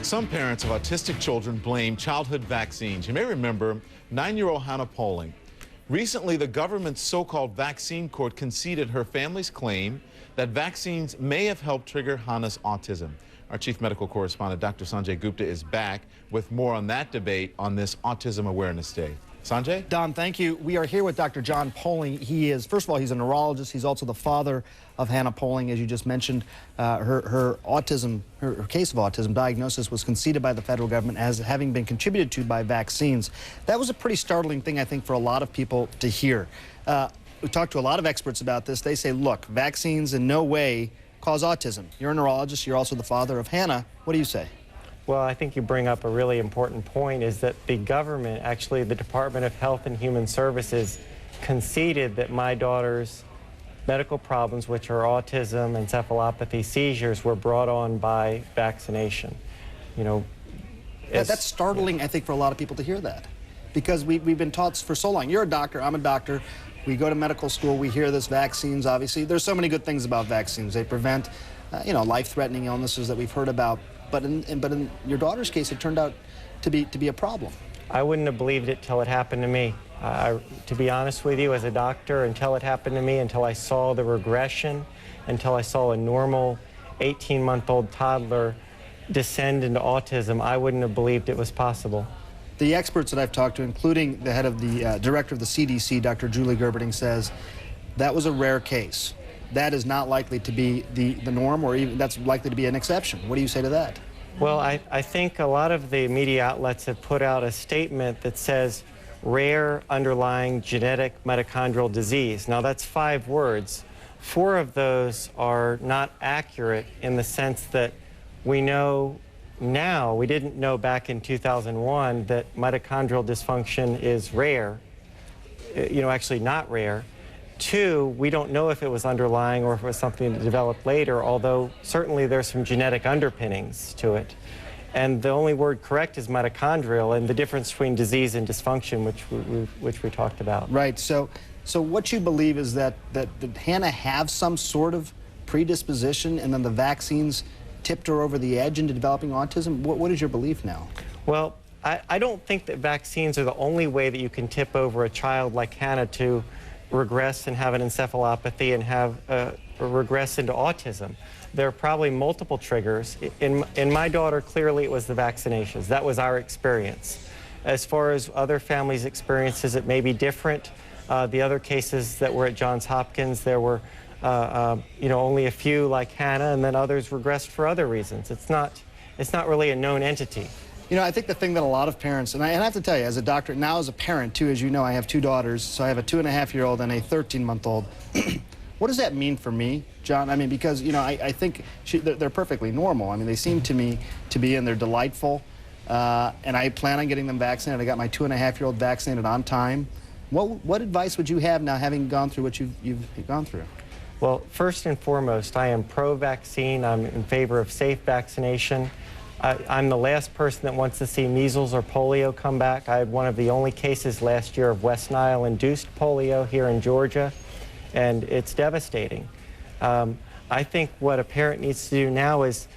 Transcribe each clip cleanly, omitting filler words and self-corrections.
Some parents of autistic children blame childhood vaccines. You may remember 9-year-old Hannah Poling. Recently, the government's so-called vaccine court conceded her family's claim that vaccines may have helped trigger Hannah's autism. Our chief medical correspondent, Dr. Sanjay Gupta, is back with more on that debate on this Autism Awareness Day. Sanjay? Don, thank you. We are here with Dr. John Poling. He is, first of all, he's a neurologist. He's also the father of Hannah Poling, as you just mentioned. Her case of autism diagnosis was conceded by the federal government as having been contributed to by vaccines. That was a pretty startling thing, I think, for a lot of people to hear. We talked to a lot of experts about this. They say, look, vaccines in no way cause autism. You're a neurologist. You're also the father of Hannah. What do you say? Well, I think you bring up a really important point, is that the government, actually the Department of Health and Human Services, conceded that my daughter's medical problems, which are autism, encephalopathy, seizures, were brought on by vaccination. You know, that's startling, I think, for a lot of people to hear that, because we've been taught for so long. You're a doctor, I'm a doctor. We go to medical school, we hear this, vaccines, obviously. There's so many good things about vaccines. They prevent, life-threatening illnesses that we've heard about. But in your daughter's case, it turned out to be a problem. I wouldn't have believed it till it happened to me. To be honest with you, as a doctor, until it happened to me, until I saw the regression, until I saw a normal 18-month-old toddler descend into autism, I wouldn't have believed it was possible. The experts that I've talked to, including the head of the director of the CDC, Dr. Julie Gerberding, says that was a rare case. That is not likely to be the norm, or even that's likely to be an exception. What do you say to that? Well, I think a lot of the media outlets have put out a statement that says rare underlying genetic mitochondrial disease. Now, that's 5 words. 4 of those are not accurate in the sense that we know now, we didn't know back in 2001 that mitochondrial dysfunction is rare, actually not rare. 2, we don't know if it was underlying or if it was something that developed later, although certainly there's some genetic underpinnings to it. And the only word correct is mitochondrial, and the difference between disease and dysfunction, which we talked about. Right. So what you believe is that Hannah have some sort of predisposition, and then the vaccines tipped her over the edge into developing autism? What is your belief now? Well, I don't think that vaccines are the only way that you can tip over a child like Hannah to regress and have an encephalopathy and have regress into autism. There are probably multiple triggers. In my daughter, clearly it was the vaccinations. That was our experience. As far as other families' experiences, it may be different. The other cases that were at Johns Hopkins, there were only a few like Hannah, and then others regressed for other reasons. It's not really a known entity. I think the thing that a lot of parents, and I have to tell you, as a doctor, now as a parent too, as you know, I have 2 daughters, so I have a 2.5-year-old and a 13-month-old. What does that mean for me, John? I mean, because, I think they're perfectly normal. I mean, they seem to me to be, and they're delightful, and I plan on getting them vaccinated. I got my 2.5-year-old vaccinated on time. What advice would you have now, having gone through what you've gone through? Well, first and foremost, I am pro-vaccine. I'm in favor of safe vaccination. I'm the last person that wants to see measles or polio come back. I had one of the only cases last year of West Nile-induced polio here in Georgia, and it's devastating. I think what a parent needs to do now is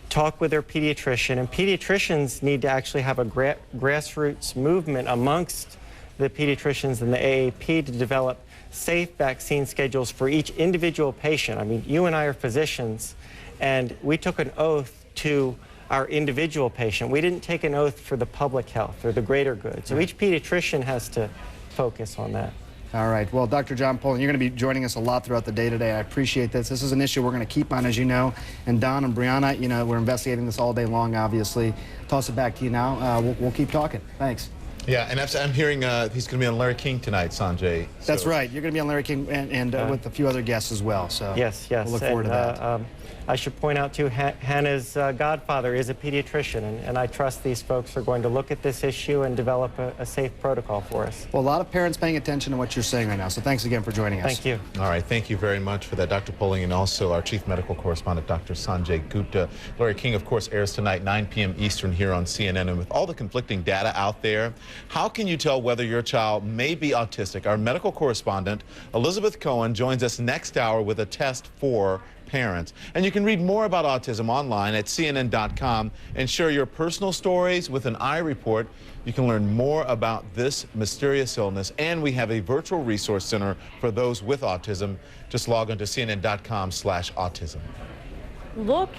talk with their pediatrician, and pediatricians need to actually have a grassroots movement amongst the pediatricians and the AAP to develop safe vaccine schedules for each individual patient. I mean, you and I are physicians, and we took an oath to our individual patient. We didn't take an oath for the public health or the greater good. So each pediatrician has to focus on that. All right. Well, Dr. John Poling, you're going to be joining us a lot throughout the day today. I appreciate this. This is an issue we're going to keep on, as you know. And Don and Brianna, we're investigating this all day long, obviously. Toss it back to you now. We'll keep talking. Thanks. Yeah, and I'm hearing he's going to be on Larry King tonight, Sanjay. That's right. You're going to be on Larry King and with a few other guests as well. So yes. We'll look forward to that. I should point out, too, Hannah's godfather is a pediatrician, and I trust these folks are going to look at this issue and develop a safe protocol for us. Well, a lot of parents paying attention to what you're saying right now, so thanks again for joining us. Thank you. All right, thank you very much for that, Dr. Poling, and also our chief medical correspondent, Dr. Sanjay Gupta. Larry King, of course, airs tonight, 9 p.m. Eastern here on CNN, and with all the conflicting data out there, how can you tell whether your child may be autistic? Our medical correspondent, Elizabeth Cohen, joins us next hour with a test for parents. And you can read more about autism online at CNN.com and share your personal stories with an iReport. You can learn more about this mysterious illness, and we have a virtual resource center for those with autism. Just log on to CNN.com/autism. Look